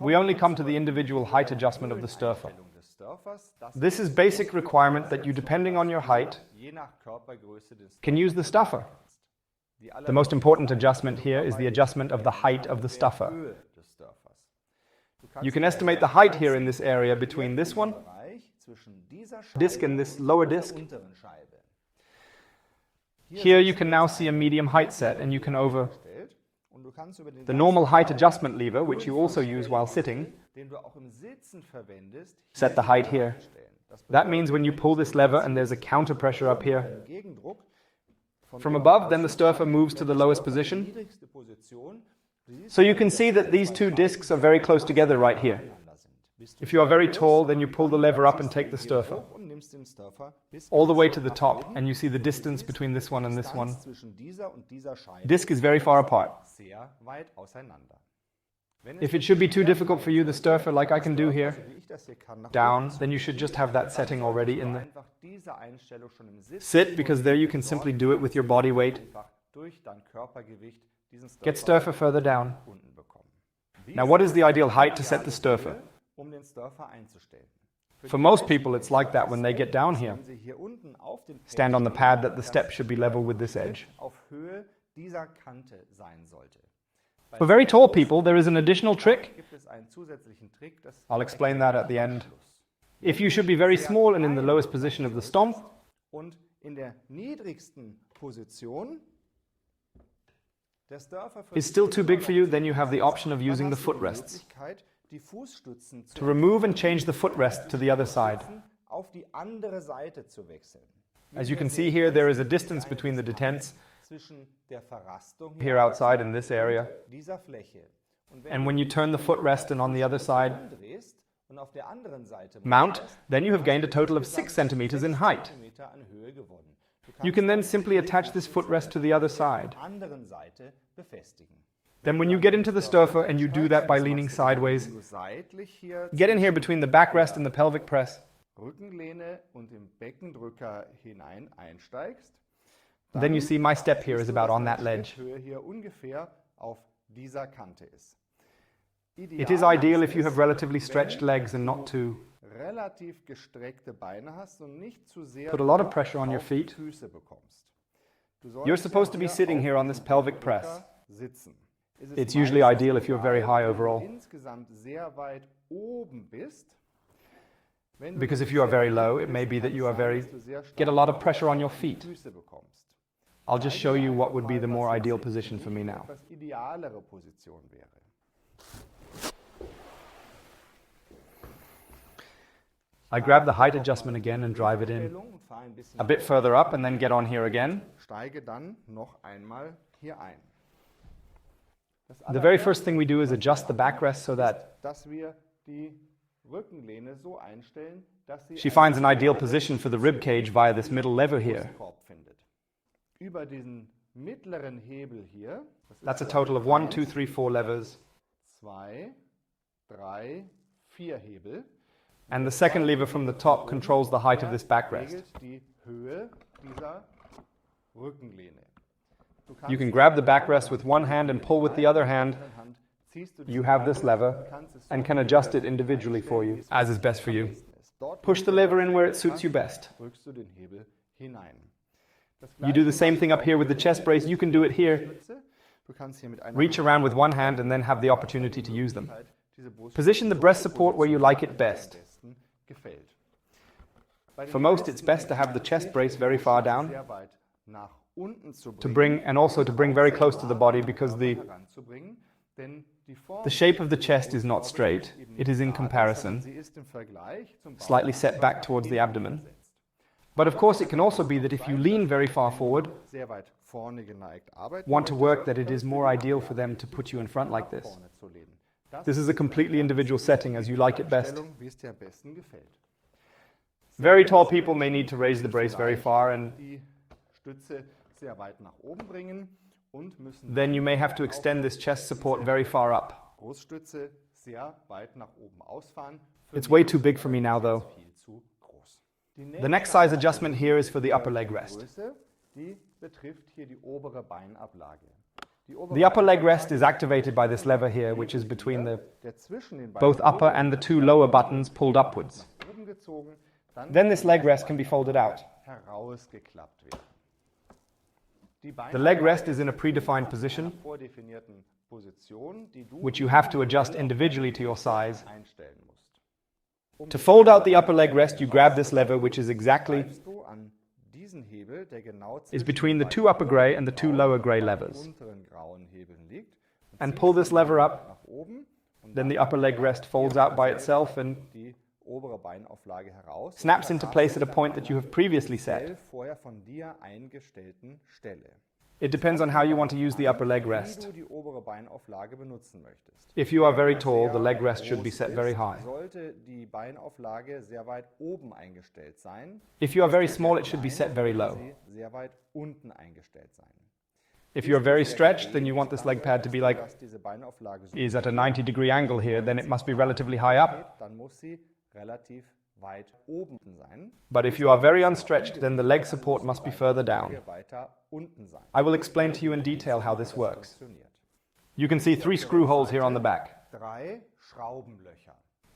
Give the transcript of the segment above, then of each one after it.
We only come to the individual height adjustment of the Sturfer. This is basic requirement that you, depending on your height, can use the Sturfer. The most important adjustment here is the adjustment of the height of the Sturfer. You can estimate the height here in this area between this one, disc, and this lower disc. Here you can now see a medium height set, and you can over the normal height adjustment lever, which you also use while sitting, set the height here. That means when you pull this lever and there's a counter pressure up here, from above, then the Sturfer moves to the lowest position. So you can see that these two discs are very close together right here. If you are very tall, then you pull the lever up and take the Sturfer all the way to the top, and you see the distance between this one and this one. Disc is very far apart. If it should be too difficult for you, the Sturfer, like I can do here, down, then you should just have that setting already in the sit, because there you can simply do it with your body weight. Get Sturfer further down. Now, what is the ideal height to set the Sturfer? For most people, it's like that when they get down here. Stand on the pad that the step should be level with this edge. For very tall people, there is an additional trick. I'll explain that at the end. If you should be very small and in the lowest position of the stomp, is still too big for you, then you have the option of using the footrests to remove and change the footrest to the other side. As you can see here, there is a distance between the detents here outside in this area. And when you turn the footrest and on the other side mount, then you have gained a total of 6 centimeters in height. You can then simply attach this footrest to the other side. Then when you get into the Sturfer, and you do that by leaning sideways, get in here between the backrest and the pelvic press. Then you see my step here is about on that ledge. It is ideal if you have relatively stretched legs and not to put a lot of pressure on your feet. You're supposed to be sitting here on this pelvic press. It's usually ideal if you're very high overall. Because if you are very low, it may be that you are get a lot of pressure on your feet. I'll just show you what would be the more ideal position for me now. I grab the height adjustment again and drive it in a bit further up, and then get on here again. The very first thing we do is adjust the backrest so that she finds an ideal position for the rib cage via this middle lever here. That's a total of 1, 2, 3, 4 levers. And the second lever from the top controls the height of this backrest. You can grab the backrest with one hand and pull with the other hand. You have this lever and can adjust it individually for you, as is best for you. Push the lever in where it suits you best. You do the same thing up here with the chest brace. You can do it here. Reach around with one hand and then have the opportunity to use them. Position the breast support where you like it best. For most, it's best to have the chest brace very far down to bring very close to the body, because the shape of the chest is not straight. It is in comparison slightly set back towards the abdomen. But of course, it can also be that if you lean very far forward, want to work, that it is more ideal for them to put you in front like this. This is a completely individual setting, as you like it best. Very tall people may need to raise the brace very far, and then you may have to extend this chest support very far up. It's way too big for me now, though. The next size adjustment here is for the upper leg rest. The upper leg rest is activated by this lever here, which is between the both upper and the two lower buttons pulled upwards. Then this leg rest can be folded out. The leg rest is in a predefined position, which you have to adjust individually to your size. To fold out the upper leg rest, you grab this lever, which is between the two upper gray and the two lower gray levers, and pull this lever up. Then the upper leg rest folds out by itself and snaps into place at a point that you have previously set. It depends on how you want to use the upper leg rest. If you are very tall, the leg rest should be set very high. If you are very small, it should be set very low. If you are very stretched, then you want this leg pad to be like is at a 90-degree angle here, then it must be relatively high up. But if you are very unstretched, then the leg support must be further down. I will explain to you in detail how this works. You can see 3 screw holes here on the back.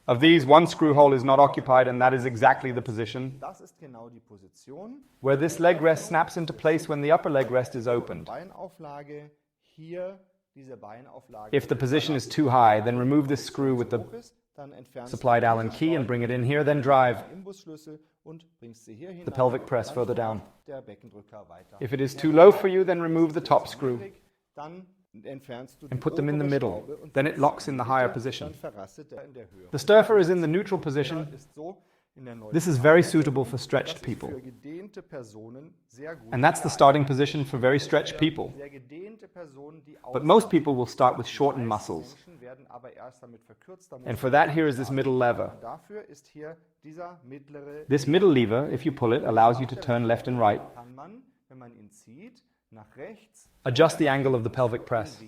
Of these, 1 screw hole is not occupied, and that is exactly the position where this leg rest snaps into place when the upper leg rest is opened. If the position is too high, then remove this screw with the supplied Allen key and bring it in here, then drive the pelvic press further down. If it is too low for you, then remove the top screw and put them in the middle. Then it locks in the higher position. The Sturfer is in the neutral position. This is very suitable for stretched people. And that's the starting position for very stretched people. But most people will start with shortened muscles. And for that, here is this middle lever. This middle lever, if you pull it, allows you to turn left and right. Adjust the angle of the pelvic press.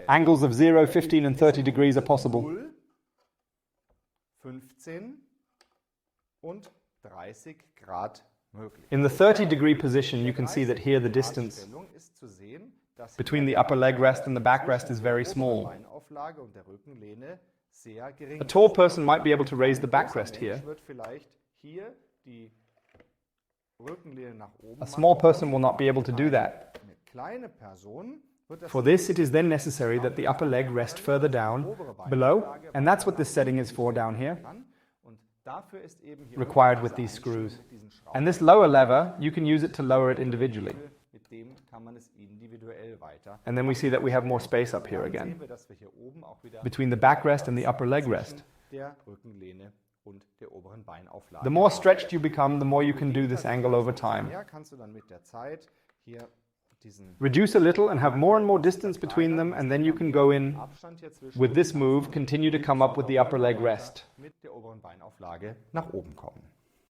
Angles of 0, 15 and 30 degrees are possible. In the 30-degree position, you can see that here the distance between the upper leg rest and the back rest is very small. A tall person might be able to raise the backrest here. A small person will not be able to do that. For this, it is then necessary that the upper leg rest further down, below, and that's what this setting is for down here, required with these screws. And this lower lever, you can use it to lower it individually. And then we see that we have more space up here again, between the backrest and the upper leg rest. The more stretched you become, the more you can do this angle over time. Reduce a little and have more and more distance between them, and then you can go in with this move, continue to come up with the upper leg rest.